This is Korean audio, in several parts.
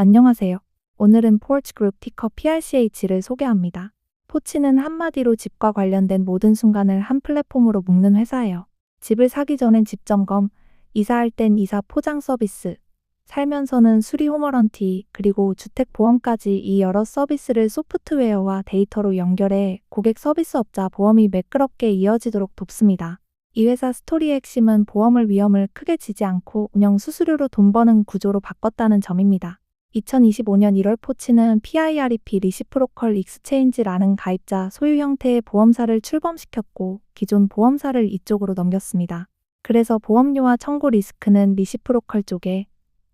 안녕하세요. 오늘은 포르츠 그룹 티커 PRCH를 소개합니다. 포치는 한마디로 집과 관련된 모든 순간을 한 플랫폼으로 묶는 회사예요. 집을 사기 전엔 집 점검, 이사할 땐 이사 포장 서비스, 살면서는 수리 홈워런티, 그리고 주택보험까지 이 여러 서비스를 소프트웨어와 데이터로 연결해 고객 서비스업자 보험이 매끄럽게 이어지도록 돕습니다. 이 회사 스토리의 핵심은 보험을 위험을 크게 지지 않고 운영 수수료로 돈 버는 구조로 바꿨다는 점입니다. 2025년 1월 포치는 PIREP 리시프로컬 익스체인지라는 가입자 소유 형태의 보험사를 출범시켰고 기존 보험사를 이쪽으로 넘겼습니다. 그래서 보험료와 청구 리스크는 리시프로컬 쪽에,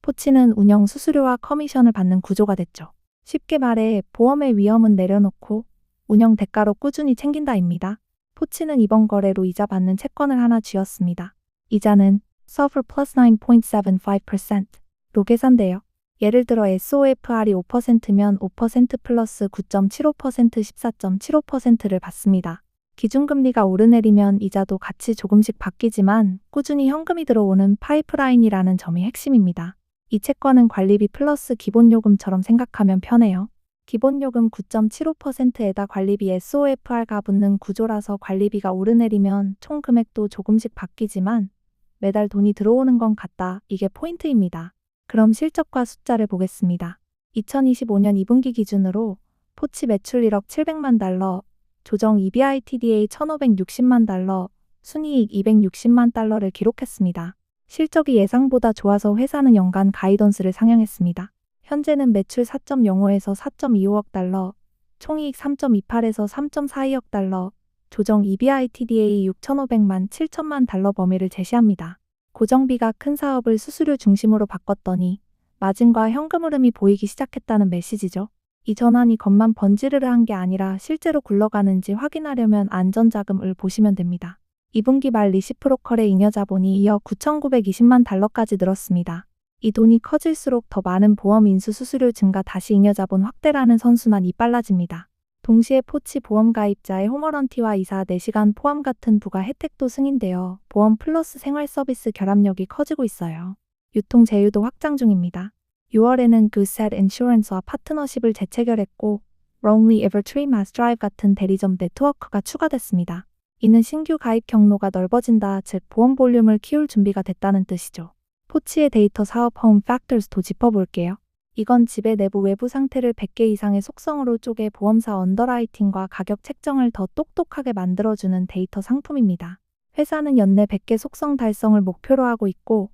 포치는 운영 수수료와 커미션을 받는 구조가 됐죠. 쉽게 말해 보험의 위험은 내려놓고 운영 대가로 꾸준히 챙긴다입니다. 포치는 이번 거래로 이자 받는 채권을 하나 쥐었습니다. 이자는 SOFR 플러스 9.75%로 계산돼요. 예를 들어 SOFR이 5%면 5% 플러스 9.75% 14.75%를 받습니다. 기준금리가 오르내리면 이자도 같이 조금씩 바뀌지만 꾸준히 현금이 들어오는 파이프라인이라는 점이 핵심입니다. 이 채권은 관리비 플러스 기본요금처럼 생각하면 편해요. 기본요금 9.75%에다 관리비 SOFR가 붙는 구조라서 관리비가 오르내리면 총 금액도 조금씩 바뀌지만 매달 돈이 들어오는 건 같다. 이게 포인트입니다. 그럼 실적과 숫자를 보겠습니다. 2025년 2분기 기준으로 포치 매출 1억 700만 달러, 조정 EBITDA 1,560만 달러, 순이익 260만 달러를 기록했습니다. 실적이 예상보다 좋아서 회사는 연간 가이던스를 상향했습니다. 현재는 매출 4.05에서 4.25억 달러, 총이익 3.28에서 3.42억 달러, 조정 EBITDA 6,500만 7천만 달러 범위를 제시합니다. 고정비가 큰 사업을 수수료 중심으로 바꿨더니 마진과 현금 흐름이 보이기 시작했다는 메시지죠. 이 전환이 겉만 번지르르한 게 아니라 실제로 굴러가는지 확인하려면 안전자금을 보시면 됩니다. 2분기 말 리시프로컬의 잉여자본이 이어 9,920만 달러까지 늘었습니다. 이 돈이 커질수록 더 많은 보험 인수 수수료 증가 다시 잉여자본 확대라는 선순환이 빨라집니다. 동시에 포치 보험 가입자의 홈워런티와 이사 4시간 포함 같은 부가 혜택도 승인되어 보험 플러스 생활 서비스 결합력이 커지고 있어요. 유통 제휴도 확장 중입니다. 6월에는 Goosehead Insurance와 파트너십을 재체결했고 Lonely Evertree Mass Drive 같은 대리점 네트워크가 추가됐습니다. 이는 신규 가입 경로가 넓어진다, 즉 보험 볼륨을 키울 준비가 됐다는 뜻이죠. 포치의 데이터 사업 홈 팩터스도 짚어볼게요. 이건 집의 내부 외부 상태를 100개 이상의 속성으로 쪼개 보험사 언더라이팅과 가격 책정을 더 똑똑하게 만들어주는 데이터 상품입니다. 회사는 연내 100개 속성 달성을 목표로 하고 있고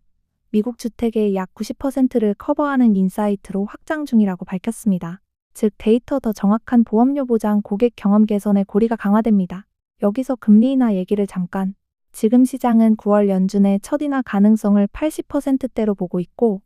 미국 주택의 약 90%를 커버하는 인사이트로 확장 중이라고 밝혔습니다. 즉 데이터 더 정확한 보험료 보장, 고객 경험 개선에 고리가 강화됩니다. 여기서 금리 인하 얘기를 잠깐. 지금 시장은 9월 연준의 첫 인하 가능성을 80%대로 보고 있고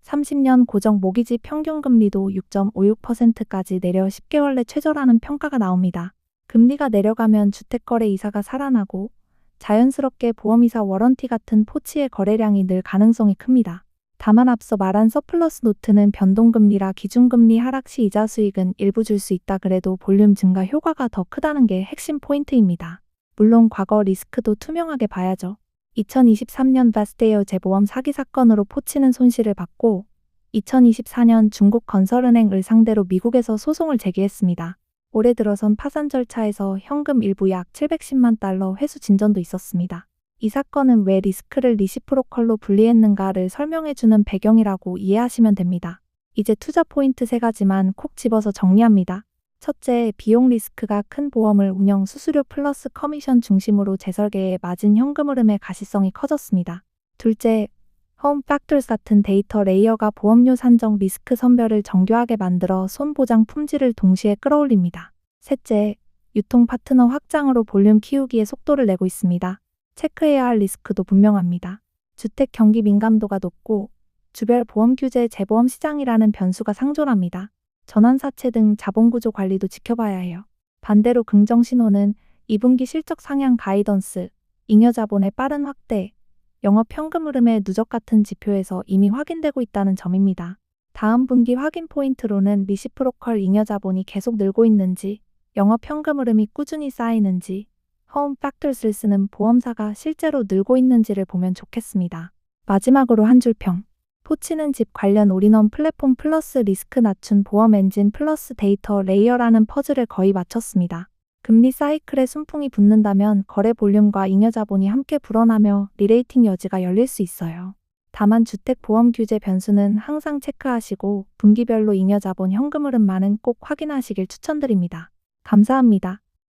30년 고정 모기지 평균 금리도 6.56%까지 내려 10개월 내 최저라는 평가가 나옵니다. 금리가 내려가면 주택거래 이사가 살아나고 자연스럽게 보험이사 워런티 같은 포치의 거래량이 늘 가능성이 큽니다. 다만 앞서 말한 서플러스 노트는 변동금리라 기준금리 하락 시 이자 수익은 일부 줄 수 있다. 그래도 볼륨 증가 효과가 더 크다는 게 핵심 포인트입니다. 물론 과거 리스크도 투명하게 봐야죠. 2023년 바스데이어 재보험 사기 사건으로 포치는 손실을 받고 2024년 중국 건설은행을 상대로 미국에서 소송을 제기했습니다. 올해 들어선 파산 절차에서 현금 일부 약 710만 달러 회수 진전도 있었습니다. 이 사건은 왜 리스크를 리시프로컬로 분리했는가를 설명해주는 배경이라고 이해하시면 됩니다. 이제 투자 포인트 3가지만 콕 집어서 정리합니다. 첫째, 비용 리스크가 큰 보험을 운영 수수료 플러스 커미션 중심으로 재설계해 마진 현금 흐름의 가시성이 커졌습니다. 둘째, 홈 팩터스 같은 데이터 레이어가 보험료 산정 리스크 선별을 정교하게 만들어 손보장 품질을 동시에 끌어올립니다. 셋째, 유통 파트너 확장으로 볼륨 키우기에 속도를 내고 있습니다. 체크해야 할 리스크도 분명합니다. 주택 경기 민감도가 높고 주별 보험 규제 재보험 시장이라는 변수가 상존합니다. 전환사채 등 자본구조 관리도 지켜봐야 해요. 반대로 긍정 신호는 2분기 실적 상향 가이던스, 잉여자본의 빠른 확대, 영업 현금 흐름의 누적 같은 지표에서 이미 확인되고 있다는 점입니다. 다음 분기 확인 포인트로는 리시프로컬 잉여자본이 계속 늘고 있는지, 영업 현금 흐름이 꾸준히 쌓이는지, 홈 팩터스를 쓰는 보험사가 실제로 늘고 있는지를 보면 좋겠습니다. 마지막으로 한 줄 평. 포치는 집 관련 올인원 플랫폼 플러스 리스크 낮춘 보험 엔진 플러스 데이터 레이어라는 퍼즐을 거의 마쳤습니다. 금리 사이클에 순풍이 붙는다면 거래 볼륨과 잉여 자본이 함께 불어나며 리레이팅 여지가 열릴 수 있어요. 다만 주택보험 규제 변수는 항상 체크하시고 분기별로 잉여 자본 현금 흐름만은 꼭 확인하시길 추천드립니다. 감사합니다.